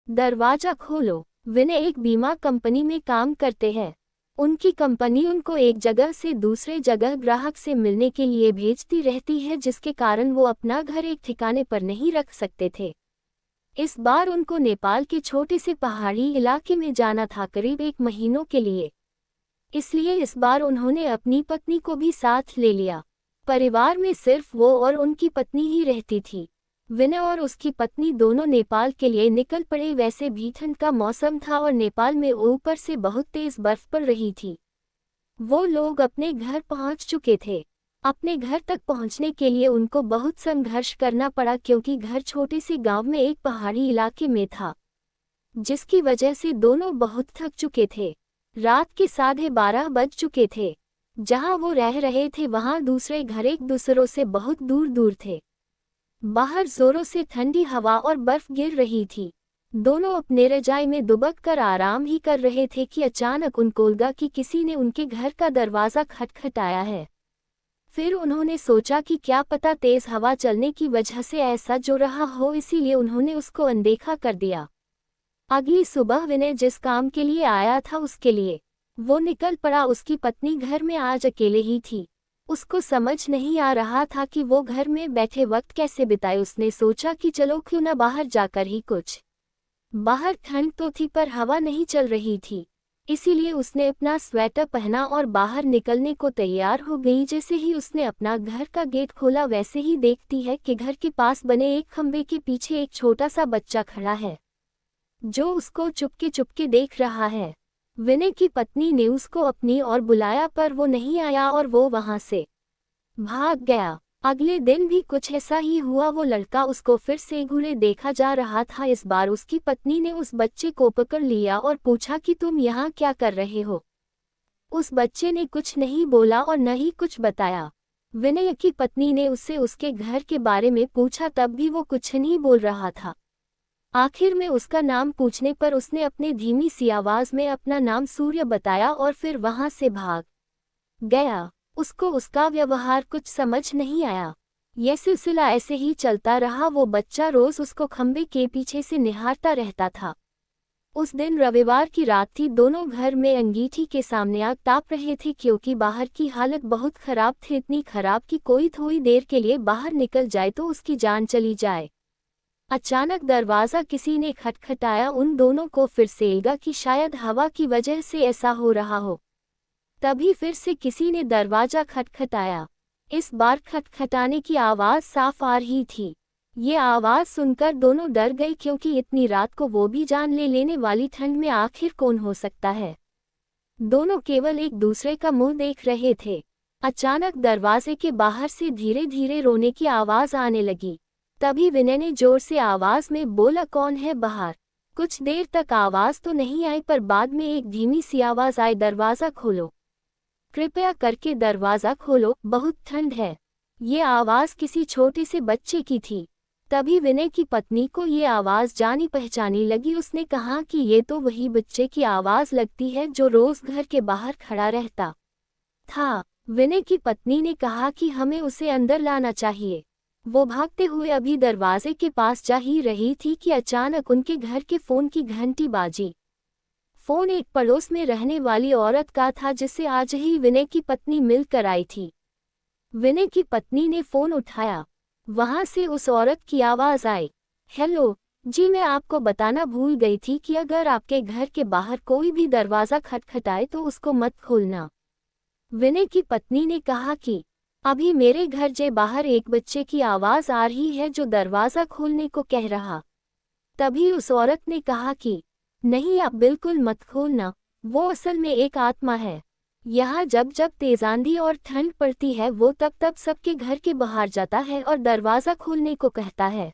दरवाजा खोलो। विनय एक बीमा कंपनी में काम करते हैं। उनकी कंपनी उनको एक जगह से दूसरे जगह ग्राहक से मिलने के लिए भेजती रहती है, जिसके कारण वो अपना घर एक ठिकाने पर नहीं रख सकते थे। इस बार उनको नेपाल के छोटे से पहाड़ी इलाके में जाना था, करीब 1 महीनों के लिए। इसलिए इस बार उन्होंने अपनी पत्नी को भी साथ ले लिया। परिवार में सिर्फ वो और उनकी पत्नी ही रहती थी। विनय और उसकी पत्नी दोनों नेपाल के लिए निकल पड़े। वैसे भी ठंड का मौसम था और नेपाल में ऊपर से बहुत तेज बर्फ पड़ रही थी। वो लोग अपने घर पहुंच चुके थे। अपने घर तक पहुंचने के लिए उनको बहुत संघर्ष करना पड़ा, क्योंकि घर छोटे से गांव में एक पहाड़ी इलाके में था, जिसकी वजह से दोनों बहुत थक चुके थे। रात के 12:30 बज चुके थे। जहां वो रह रहे थे वहां दूसरे घर एक दूसरों से बहुत दूर दूर थे। बाहर जोरों से ठंडी हवा और बर्फ गिर रही थी। दोनों अपने रजाई में दुबक कर आराम ही कर रहे थे कि अचानक उनको लगा कि किसी ने उनके घर का दरवाज़ा खटखटाया है। फिर उन्होंने सोचा कि क्या पता तेज हवा चलने की वजह से ऐसा जो रहा हो, इसीलिए उन्होंने उसको अनदेखा कर दिया। अगली सुबह विनय जिस काम के लिए आया था उसके लिए वो निकल पड़ा। उसकी पत्नी घर में आज अकेले ही थी। उसको समझ नहीं आ रहा था कि वो घर में बैठे वक्त कैसे बिताए। उसने सोचा कि चलो क्यों न बाहर जाकर ही कुछ। बाहर ठंड तो थी पर हवा नहीं चल रही थी, इसीलिए उसने अपना स्वेटर पहना और बाहर निकलने को तैयार हो गई। जैसे ही उसने अपना घर का गेट खोला, वैसे ही देखती है कि घर के पास बने एक खंबे के पीछे एक छोटा सा बच्चा खड़ा है, जो उसको चुपके चुपके देख रहा है। विनय की पत्नी ने उसको अपनी ओर बुलाया, पर वो नहीं आया और वो वहां से भाग गया। अगले दिन भी कुछ ऐसा ही हुआ। वो लड़का उसको फिर से घूरे देखा जा रहा था। इस बार उसकी पत्नी ने उस बच्चे को पकड़ लिया और पूछा कि तुम यहाँ क्या कर रहे हो। उस बच्चे ने कुछ नहीं बोला और न ही कुछ बताया। विनय की पत्नी ने उससे उसके घर के बारे में पूछा, तब भी वो कुछ नहीं बोल रहा था। आखिर में उसका नाम पूछने पर उसने अपने धीमी सी आवाज में अपना नाम सूर्य बताया और फिर वहां से भाग गया। उसको उसका व्यवहार कुछ समझ नहीं आया। यह सिलसिला ऐसे ही चलता रहा। वो बच्चा रोज उसको खंबे के पीछे से निहारता रहता था। उस दिन रविवार की रात थी। दोनों घर में अंगीठी के सामने आग ताप रहे थे, क्योंकि बाहर की हालत बहुत खराब थी। इतनी खराब कि कोई थोड़ी देर के लिए बाहर निकल जाए तो उसकी जान चली जाए। अचानक दरवाज़ा किसी ने खटखटाया। उन दोनों को फिर से लगा कि शायद हवा की वजह से ऐसा हो रहा हो। तभी फिर से किसी ने दरवाज़ा खटखटाया। इस बार खटखटाने की आवाज़ साफ आ रही थी। ये आवाज़ सुनकर दोनों डर गए, क्योंकि इतनी रात को वो भी जान ले लेने वाली ठंड में आखिर कौन हो सकता है। दोनों केवल एक दूसरे का मुंह देख रहे थे। अचानक दरवाजे के बाहर से धीरे धीरे रोने की आवाज़ आने लगी। तभी विनय ने जोर से आवाज में बोला, कौन है बाहर। कुछ देर तक आवाज तो नहीं आई, पर बाद में एक धीमी सी आवाज आई, दरवाजा खोलो, कृपया करके दरवाजा खोलो, बहुत ठंड है। ये आवाज किसी छोटे से बच्चे की थी। तभी विनय की पत्नी को ये आवाज जानी पहचानी लगी। उसने कहा कि ये तो वही बच्चे की आवाज लगती है जो रोज घर के बाहर खड़ा रहता था। विनय की पत्नी ने कहा कि हमें उसे अंदर लाना चाहिए। वो भागते हुए अभी दरवाजे के पास जा ही रही थी कि अचानक उनके घर के फोन की घंटी बाजी। फोन एक पड़ोस में रहने वाली औरत का था, जिससे आज ही विनय की पत्नी मिलकर आई थी। विनय की पत्नी ने फोन उठाया। वहां से उस औरत की आवाज आई, हेलो जी, मैं आपको बताना भूल गई थी कि अगर आपके घर के बाहर कोई भी दरवाज़ा खटखटाए तो उसको मत खोलना। विनय की पत्नी ने कहा कि अभी मेरे घर जे बाहर एक बच्चे की आवाज आ रही है जो दरवाज़ा खोलने को कह रहा। तभी उस औरत ने कहा कि नहीं, आप बिल्कुल मत खोलना, वो असल में एक आत्मा है। यहाँ जब जब तेज आंधी और ठंड पड़ती है वो तब तब सबके घर के बाहर जाता है और दरवाज़ा खोलने को कहता है।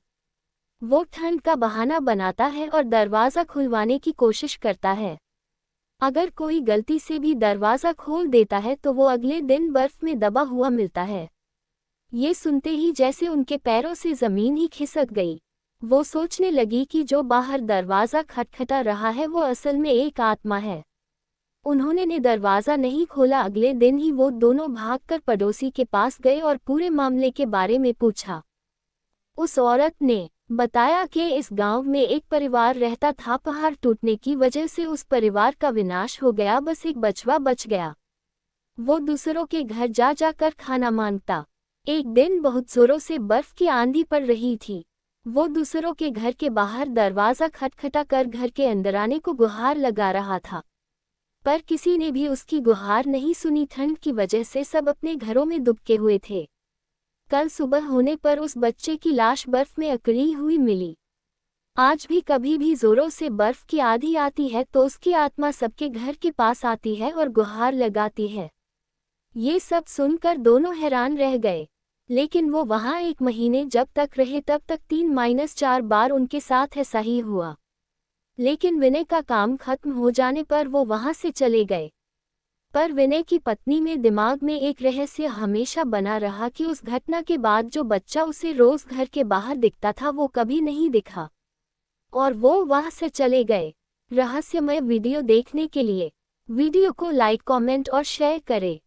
वो ठंड का बहाना बनाता है और दरवाज़ा खुलवाने की कोशिश करता है। अगर कोई गलती से भी दरवाज़ा खोल देता है तो वो अगले दिन बर्फ में दबा हुआ मिलता है। ये सुनते ही जैसे उनके पैरों से ज़मीन ही खिसक गई। वो सोचने लगी कि जो बाहर दरवाज़ा खटखटा रहा है वो असल में एक आत्मा है। उन्होंने ने दरवाज़ा नहीं खोला। अगले दिन ही वो दोनों भागकर पड़ोसी के पास गए और पूरे मामले के बारे में पूछा। उस औरत ने बताया कि इस गांव में एक परिवार रहता था। पहाड़ टूटने की वजह से उस परिवार का विनाश हो गया, बस एक बछवा बच गया। वो दूसरों के घर जा जाकर खाना मांगता। एक दिन बहुत जोरों से बर्फ की आंधी पड़ रही थी। वो दूसरों के घर के बाहर दरवाज़ा खटखटा कर घर के अंदर आने को गुहार लगा रहा था, पर किसी ने भी उसकी गुहार नहीं सुनी। ठंड की वजह से सब अपने घरों में दुबके हुए थे। कल सुबह होने पर उस बच्चे की लाश बर्फ में अकड़ी हुई मिली। आज भी कभी भी जोरों से बर्फ की आंधी आती है तो उसकी आत्मा सबके घर के पास आती है और गुहार लगाती है। ये सब सुनकर दोनों हैरान रह गए, लेकिन वो वहाँ 1 महीने जब तक रहे तब तक 3-4 बार उनके साथ ऐसा ही हुआ। लेकिन विनय का काम खत्म हो जाने पर वो वहाँ से चले गए। पर विनय की पत्नी में दिमाग में एक रहस्य हमेशा बना रहा कि उस घटना के बाद जो बच्चा उसे रोज घर के बाहर दिखता था वो कभी नहीं दिखा और वो वहाँ से चले गए। रहस्यमय वीडियो देखने के लिए वीडियो को लाइक, कमेंट और शेयर करें।